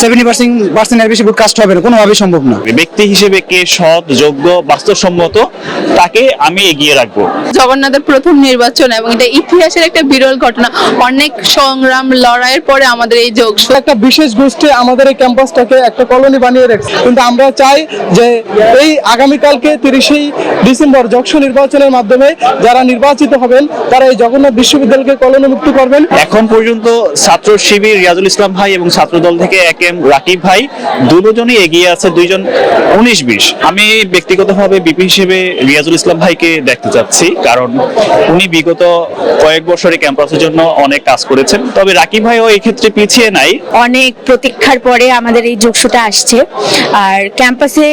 70% এর বেশি vote cast হবে না, কোনোভাবেই সম্ভব না। ব্যক্তি হিসেবে কে সৎ, যোগ্য, বাস্তবসম্মত তাকে আমি এগিয়ে রাখবো। জগন্নাথের প্রথম নির্বাচন এবং এটা ইতিহাসের একটা বিরল ঘটনা। অনেক সংগ্রাম লড়াইয়ের পরে আমাদের এই যোগসূত্র। একটা বিশেষ গোষ্ঠী আমাদের এই ক্যাম্পাসটাকে একটা কলোনি বানিয়ে রেখেছে, কিন্তু আমরা চাই যে এই আগামীকালকে 30 ডিসেম্বর যশোর নির্বাচনের মাধ্যমে যারা নির্বাচিত হবেন তারা এই জগন্নাথ বিশ্ববিদ্যালয়কে কলোনি মুক্ত করবেন। এখন পর্যন্ত ছাত্র শিবির রিয়াজুল ইসলাম ভাই এবং ছাত্রদল থেকে এম রাকিব ভাই দুজনই এগিয়ে আছে, 2জন 19-20। আমি ব্যক্তিগতভাবে বিপি হিসেবে রিয়াজুল ইসলাম ভাইকে দেখতে চাচ্ছি, কারণ উনি বিগত কয়েক বছরে ক্যাম্পাসের জন্য অনেক কাজ করেছেন। তবে রাকিব ভাইও এই ক্ষেত্রে পিছিয়ে নাই। অনেক প্রতীক্ষার পরে আমাদের এই যোগসূত্রটা আসছে, আর ক্যাম্পাসে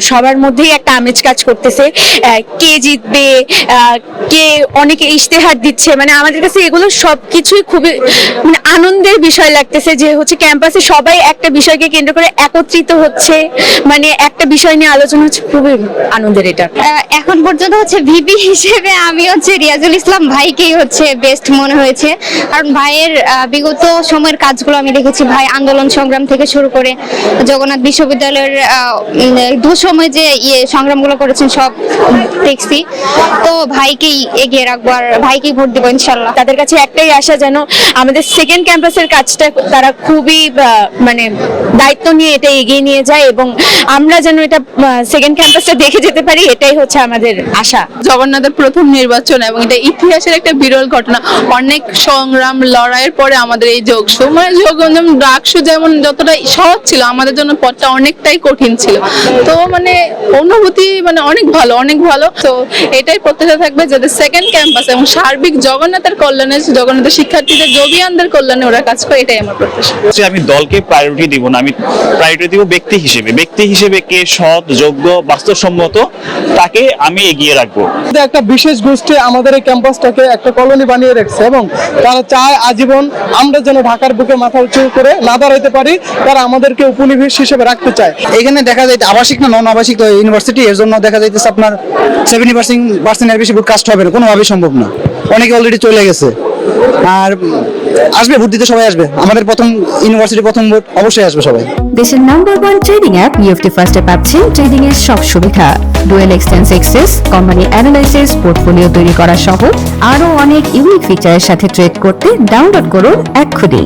সবার মধ্যেই একটা আমেজ কাজ করতেছে। কে জিতবে, কে অনেকে ইশতেহার দিচ্ছে, মানে আমাদের কাছে এগুলো সবকিছুই খুবই মানে আনন্দের বিষয় লাগতেছে যে হচ্ছে ক্যাম্পাসে সবাই একটা বিষয়কে কেন্দ্র করে একত্রিত হচ্ছে, মানে একটা বিষয় নিয়ে আলোচনা হচ্ছে, খুবই আনন্দের এটা। এখন পর্যন্ত হচ্ছে ভিপি হিসেবে আমি হচ্ছে রিয়াজুল ইসলাম ভাইকেই হচ্ছে বেস্ট মনে হয়েছে, কারণ ভাইয়ের বিগত সময়ের কাজগুলো আমি দেখেছি। ভাই আন্দোলন সংগ্রাম থেকে শুরু করে জগন্নাথ বিশ্ববিদ্যালয়ের দুঃসময় যে সংগ্রামগুলো করেছেন সব দেখছি। তো ভাইকেই এগিয়ে রাখবো আর ভাইকেই ভোট দেবো ইনশাল্লাহ। তাদের কাছে একটাই আশা, যেন আমাদের সেকেন্ড ক্যাম্পাসের কাজটা তারা খুবই মানে দায়িত্ব নিয়ে এটা এগিয়ে নিয়ে যায় এবং আমরা যেন এটা সেকেন্ড ক্যাম্পাসটা দেখে যেতে পারি, এটাই হচ্ছে আমাদের আশা। জগন্নাথের প্রথম নির্বাচন এবং এটা ইতিহাসের একটা বিরল ঘটনা। অনেক সংগ্রাম লড়াইয়ের পরে আমাদের এই যোগসূত্র, মানে ডাকসু যেমন যতটা সহজ ছিল, আমাদের জন্য পথটা অনেকটাই কঠিন ছিল। তো মানে অনুভূতি মানে অনেক ভালো, অনেক ভালো। তো এটাই প্রত্যাশা থাকবে যাতে সেকেন্ড ক্যাম্পাস এবং সার্বিক জগন্নাথের কল্যাণে, জগন্নাথের শিক্ষার্থীদের জবিয়ানদের কল্যাণে ওরা কাজ করে, এটাই আমার প্রত্যাশা। আমি দলকে প্রায়োরিটি দিব না, আমি প্রায়োরিটি দিব ব্যক্তি হিসেবে কে সৎ, যোগ্য, বাস্তবসম্মত তাকে আমি এগিয়ে রাখবো। একটা বিশেষ গোষ্ঠী আমাদের এই ক্যাম্পাসটাকে একটা কলোনি বানিয়ে রেখেছে এবং তারা চায় আজীবন আমরা যেন ঢাকার বুকে মাথা উঁচু করে না দাঁড়াইতে পারি, তারা আমাদেরকে উপনিবেশ হিসেবে রাখতে চায়। এখানে দেখা যায় আবাসিক না নন আবাসিক তো ইউনিভার্সিটি, এর জন্য দেখা যাইতেছে আপনার 70% এর বেশি ভোট কাস্ট হবে না, কোনোভাবেই সম্ভব না। অনেকে অলরেডি চলে গেছে, আর আসবে, ভোট দিতে সবাই আসবে। আমাদের প্রথম ইউনিভার্সিটি প্রথম ভোট অবশ্যই আসবে সবাই। দেশের নাম্বার 1 ট্রেডিং অ্যাপ ইউএফটি ফার্স্টে পাচ্ছেন ট্রেডিং এর সব সুবিধা, dual exchange access, company analysis, portfolio তৈরি করা সহ আরো অনেক ইউনিক ফিচারের সাথে ট্রেড করতে ডাউনলোড করুন এক্ষুনি।